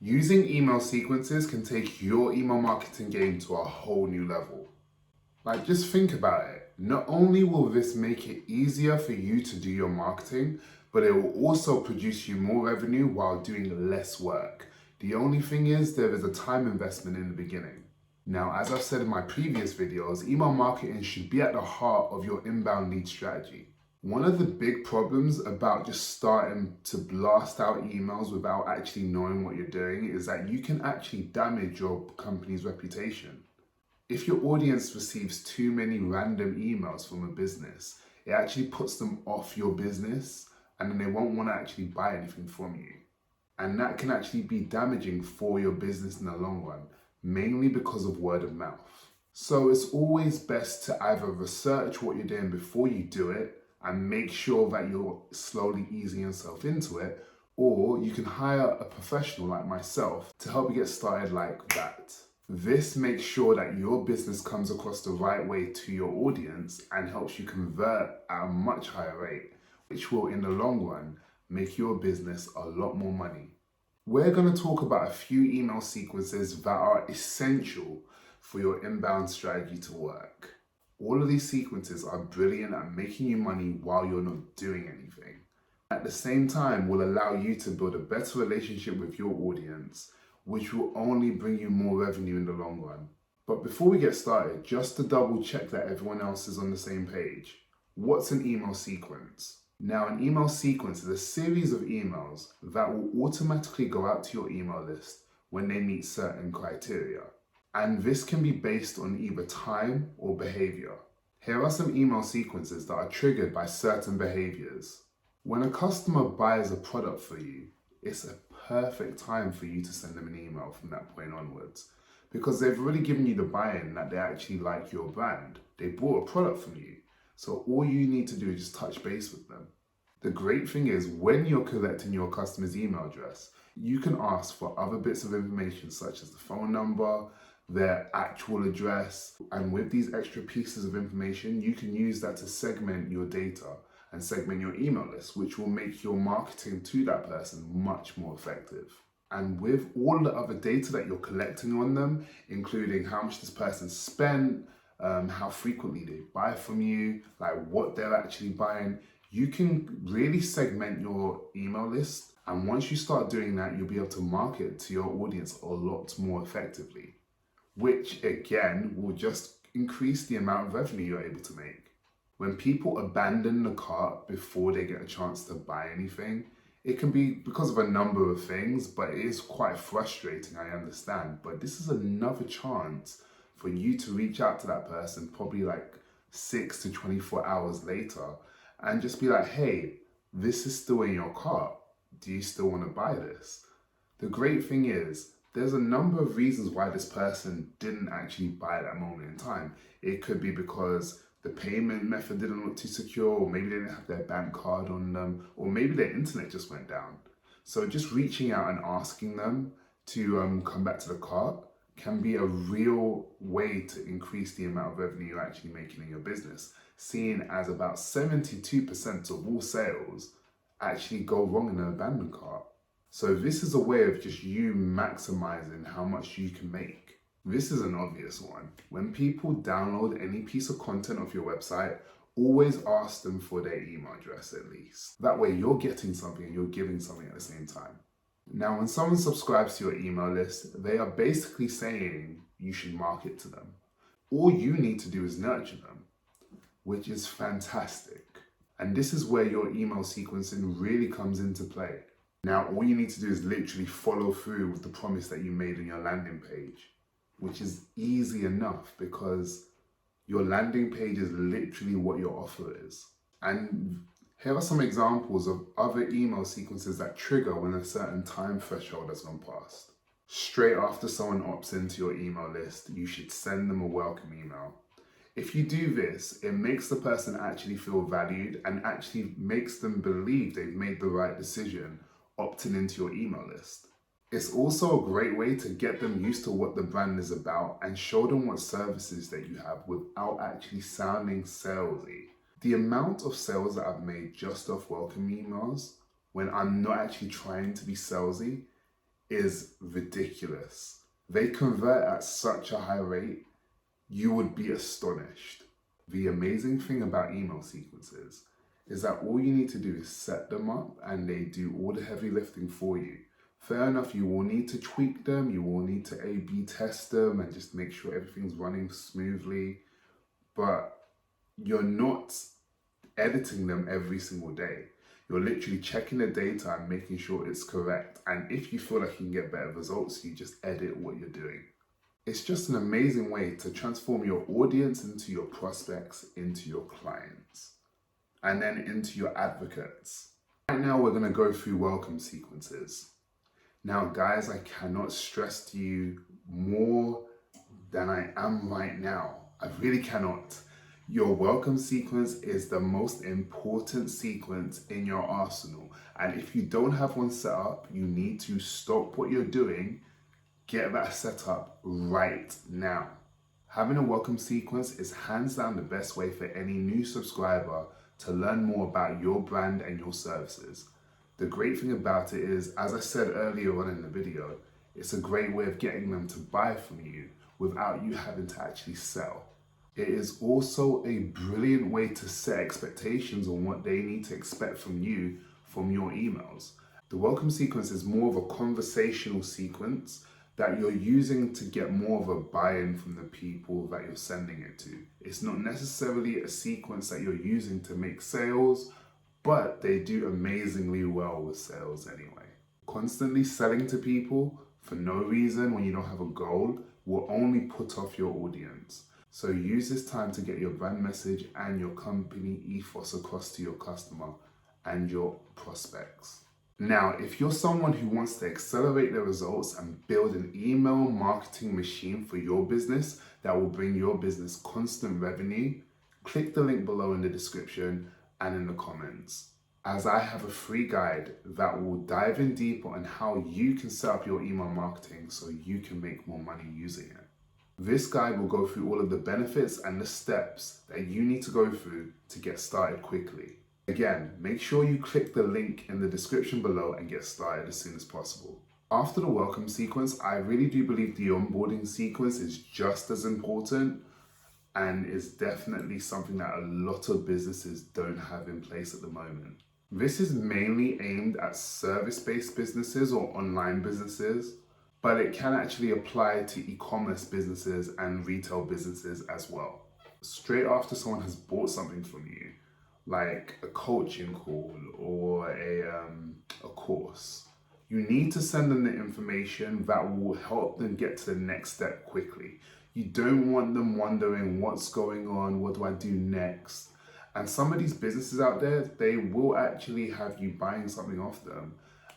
Using email sequences can take your email marketing game to a whole new level. Like, just think about it. Not only will this make it easier for you to do your marketing, but it will also produce you more revenue while doing less work. The only thing is, there is a time investment in the beginning. Now, as I've said in my previous videos, email marketing should be at the heart of your inbound lead strategy. One of the big problems about just starting to blast out emails without actually knowing what you're doing is that you can actually damage your company's reputation. If your audience receives too many random emails from a business, it actually puts them off your business and then they won't want to actually buy anything from you. And that can actually be damaging for your business in the long run, mainly because of word of mouth. So it's always best to either research what you're doing before you do it and make sure that you're slowly easing yourself into it, or you can hire a professional like myself to help you get started like that. This makes sure that your business comes across the right way to your audience and helps you convert at a much higher rate, which will in the long run make your business a lot more money. We're going to talk about a few email sequences that are essential for your inbound strategy to work. All of these sequences are brilliant at making you money while you're not doing anything. At the same time, will allow you to build a better relationship with your audience, which will only bring you more revenue in the long run. But before we get started, just to double check that everyone else is on the same page, what's an email sequence? Now, an email sequence is a series of emails that will automatically go out to your email list when they meet certain criteria. And this can be based on either time or behavior. Here are some email sequences that are triggered by certain behaviors. When a customer buys a product for you, it's a perfect time for you to send them an email from that point onwards, because they've already given you the buy-in that they actually like your brand. They bought a product from you. So all you need to do is just touch base with them. The great thing is, when you're collecting your customer's email address, you can ask for other bits of information such as the phone number, their actual address, and with these extra pieces of information, you can use that to segment your data and segment your email list, which will make your marketing to that person much more effective. And with all the other data that you're collecting on them, including how much this person spent, how frequently they buy from you, like what they're actually buying, you can really segment your email list. And once you start doing that, you'll be able to market to your audience a lot more effectively, which again will just increase the amount of revenue you're able to make. When people abandon the cart before they get a chance to buy anything, it can be because of a number of things, but it is quite frustrating, I understand. But this is another chance for you to reach out to that person probably like 6 to 24 hours later and just be like, hey, this is still in your cart. Do you still want to buy this? The great thing is, there's a number of reasons why this person didn't actually buy at that moment in time. It could be because the payment method didn't look too secure, or maybe they didn't have their bank card on them, or maybe their internet just went down. So just reaching out and asking them to come back to the cart can be a real way to increase the amount of revenue you're actually making in your business, seeing as about 72% of all sales actually go wrong in an abandoned cart. So this is a way of just you maximizing how much you can make. This is an obvious one. When people download any piece of content off your website, always ask them for their email address at least. That way you're getting something and you're giving something at the same time. Now, when someone subscribes to your email list, they are basically saying you should market to them. All you need to do is nurture them, which is fantastic. And this is where your email sequencing really comes into play. Now, all you need to do is literally follow through with the promise that you made on your landing page, which is easy enough because your landing page is literally what your offer is. And here are some examples of other email sequences that trigger when a certain time threshold has gone past. Straight after someone opts into your email list, you should send them a welcome email. If you do this, it makes the person actually feel valued and actually makes them believe they've made the right decision opting into your email list. It's also a great way to get them used to what the brand is about and show them what services that you have without actually sounding salesy. The amount of sales that I've made just off welcome emails when I'm not actually trying to be salesy is ridiculous. They convert at such a high rate, you would be astonished. The amazing thing about email sequences is that all you need to do is set them up and they do all the heavy lifting for you. Fair enough, you will need to tweak them, you will need to A/B test them and just make sure everything's running smoothly, but you're not editing them every single day. You're literally checking the data and making sure it's correct. And if you feel like you can get better results, you just edit what you're doing. It's just an amazing way to transform your audience into your prospects, into your clients, and then into your advocates. Right now, we're going to go through welcome sequences. Now, guys, I cannot stress to you more than I am right now. I really cannot. Your welcome sequence is the most important sequence in your arsenal. And if you don't have one set up, you need to stop what you're doing, get that set up right now. Having a welcome sequence is hands down the best way for any new subscriber to learn more about your brand and your services. The great thing about it is, as I said earlier on in the video, it's a great way of getting them to buy from you without you having to actually sell. It is also a brilliant way to set expectations on what they need to expect from you from your emails. The welcome sequence is more of a conversational sequence that you're using to get more of a buy-in from the people that you're sending it to. It's not necessarily a sequence that you're using to make sales, but they do amazingly well with sales anyway. Constantly selling to people for no reason when you don't have a goal will only put off your audience. So use this time to get your brand message and your company ethos across to your customer and your prospects. Now, if you're someone who wants to accelerate their results and build an email marketing machine for your business that will bring your business constant revenue, click the link below in the description and in the comments, as I have a free guide that will dive in deeper on how you can set up your email marketing so you can make more money using it. This guide will go through all of the benefits and the steps that you need to go through to get started quickly. Again, make sure you click the link in the description below and get started as soon as possible. After the welcome sequence, I really do believe the onboarding sequence is just as important and is definitely something that a lot of businesses don't have in place at the moment. This is mainly aimed at service-based businesses or online businesses, but it can actually apply to e-commerce businesses and retail businesses as well. Straight after someone has bought something from you, like a coaching call or a course, you need to send them the information that will help them get to the next step quickly. You don't want them wondering what's going on, what do I do next? And some of these businesses out there, they will actually have you buying something off them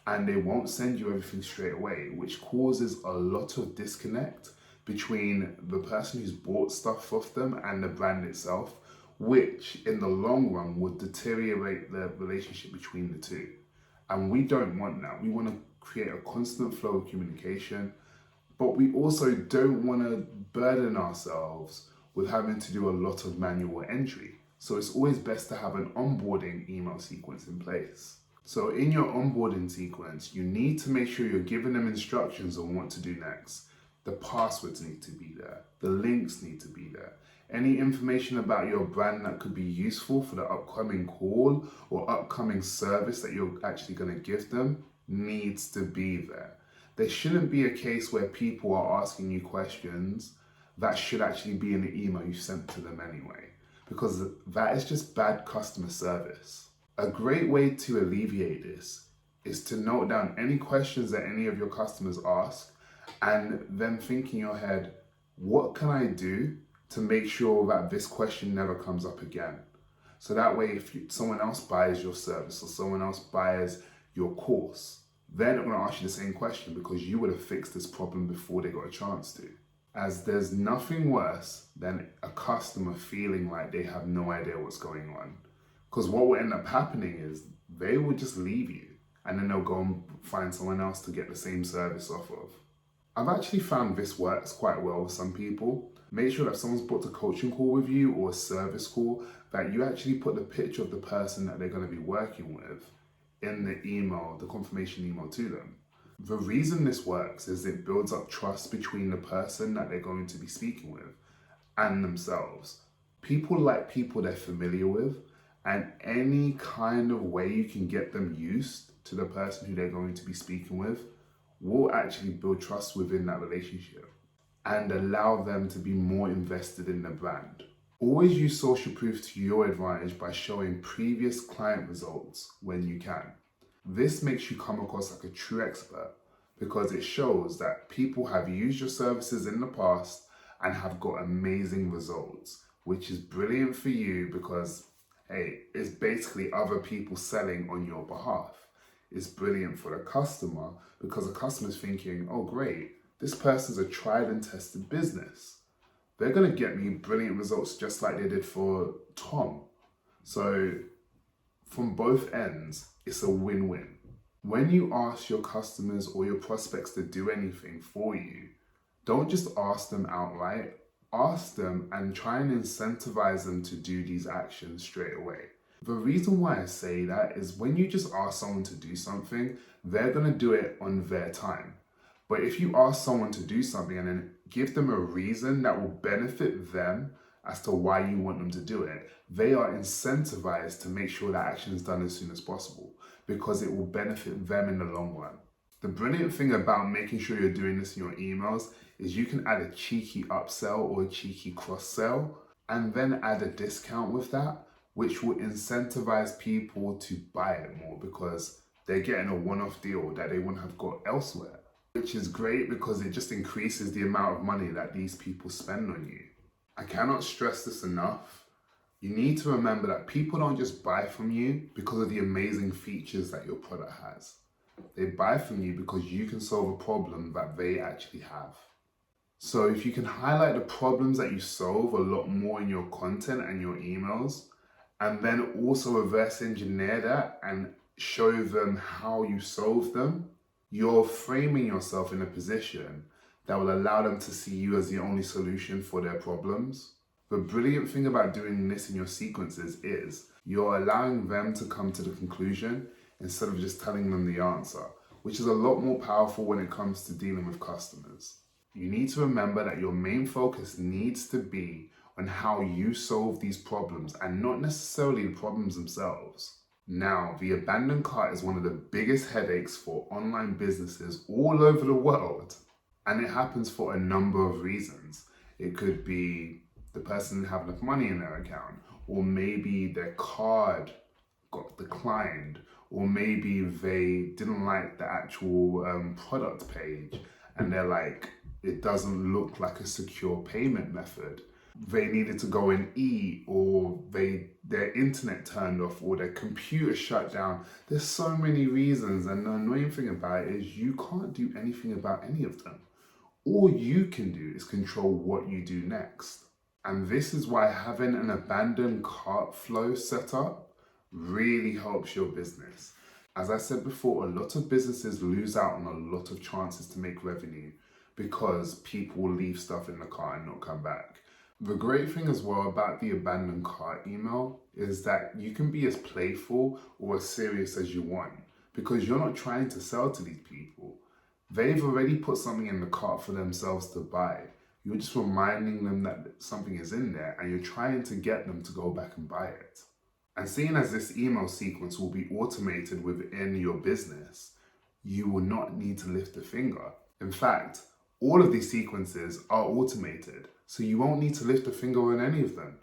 and they won't send you everything straight away, which causes a lot of disconnect between the person who's bought stuff off them and the brand itself, which in the long run would deteriorate the relationship between the two. And we don't want that. We want to create a constant flow of communication, but we also don't want to burden ourselves with having to do a lot of manual entry. So it's always best to have an onboarding email sequence in place. So in your onboarding sequence, you need to make sure you're giving them instructions on what to do next. The passwords need to be there. The links need to be there. Any information about your brand that could be useful for the upcoming call or upcoming service that you're actually going to give them needs to be there. There shouldn't be a case where people are asking you questions that should actually be in the email you sent to them anyway, because that is just bad customer service. A great way to alleviate this is to note down any questions that any of your customers ask and then think in your head, what can I do to make sure that this question never comes up again? So that way, if someone else buys your service or someone else buys your course, they're not going to ask you the same question because you would have fixed this problem before they got a chance to. As there's nothing worse than a customer feeling like they have no idea what's going on. Because what will end up happening is they will just leave you and then they'll go and find someone else to get the same service off of. I've actually found this works quite well with some people. Make sure that someone's booked a coaching call with you or a service call, that you actually put the picture of the person that they're going to be working with in the email, the confirmation email to them. The reason this works is it builds up trust between the person that they're going to be speaking with and themselves. People like people they're familiar with, and any kind of way you can get them used to the person who they're going to be speaking with will actually build trust within that relationship and allow them to be more invested in the brand. Always use social proof to your advantage by showing previous client results when you can. This makes you come across like a true expert because it shows that people have used your services in the past and have got amazing results, which is brilliant for you because, hey, it's basically other people selling on your behalf. It's brilliant for the customer because the customer's thinking, oh great, this person's a tried and tested business. They're going to get me brilliant results just like they did for Tom. So from both ends, it's a win-win. When you ask your customers or your prospects to do anything for you, don't just ask them outright. Ask them and try and incentivize them to do these actions straight away. The reason why I say that is when you just ask someone to do something, they're going to do it on their time. But if you ask someone to do something and then give them a reason that will benefit them as to why you want them to do it, they are incentivized to make sure that action is done as soon as possible because it will benefit them in the long run. The brilliant thing about making sure you're doing this in your emails is you can add a cheeky upsell or a cheeky cross-sell and then add a discount with that, which will incentivize people to buy it more because they're getting a one-off deal that they wouldn't have got elsewhere, which is great because it just increases the amount of money that these people spend on you. I cannot stress this enough. You need to remember that people don't just buy from you because of the amazing features that your product has. They buy from you because you can solve a problem that they actually have. So if you can highlight the problems that you solve a lot more in your content and your emails, and then also reverse engineer that and show them how you solve them, you're framing yourself in a position that will allow them to see you as the only solution for their problems. The brilliant thing about doing this in your sequences is you're allowing them to come to the conclusion instead of just telling them the answer, which is a lot more powerful when it comes to dealing with customers. You need to remember that your main focus needs to be on how you solve these problems and not necessarily the problems themselves. Now, the abandoned cart is one of the biggest headaches for online businesses all over the world. And it happens for a number of reasons. It could be the person didn't have enough money in their account, or maybe their card got declined, or maybe they didn't like the actual product page and they're like, it doesn't look like a secure payment method. They needed to go and eat, or their internet turned off, or their computer shut down. There's so many reasons, and the annoying thing about it is you can't do anything about any of them. All you can do is control what you do next. And this is why having an abandoned cart flow set up really helps your business. As I said before, a lot of businesses lose out on a lot of chances to make revenue because people will leave stuff in the cart and not come back. The great thing as well about the abandoned cart email is that you can be as playful or as serious as you want because you're not trying to sell to these people. They've already put something in the cart for themselves to buy. You're just reminding them that something is in there and you're trying to get them to go back and buy it. And seeing as this email sequence will be automated within your business, you will not need to lift a finger. In fact, all of these sequences are automated, so you won't need to lift a finger on any of them.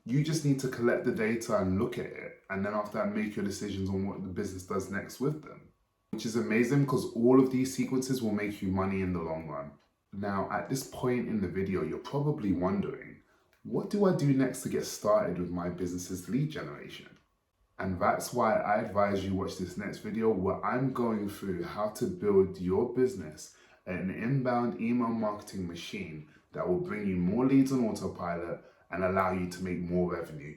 You just need to collect the data and look at it, and then after that make your decisions on what the business does next with them. Which is amazing because all of these sequences will make you money in the long run. Now, at this point in the video, you're probably wondering, what do I do next to get started with my business's lead generation? And that's why I advise you watch this next video where I'm going through how to build your business an inbound email marketing machine that will bring you more leads on autopilot and allow you to make more revenue.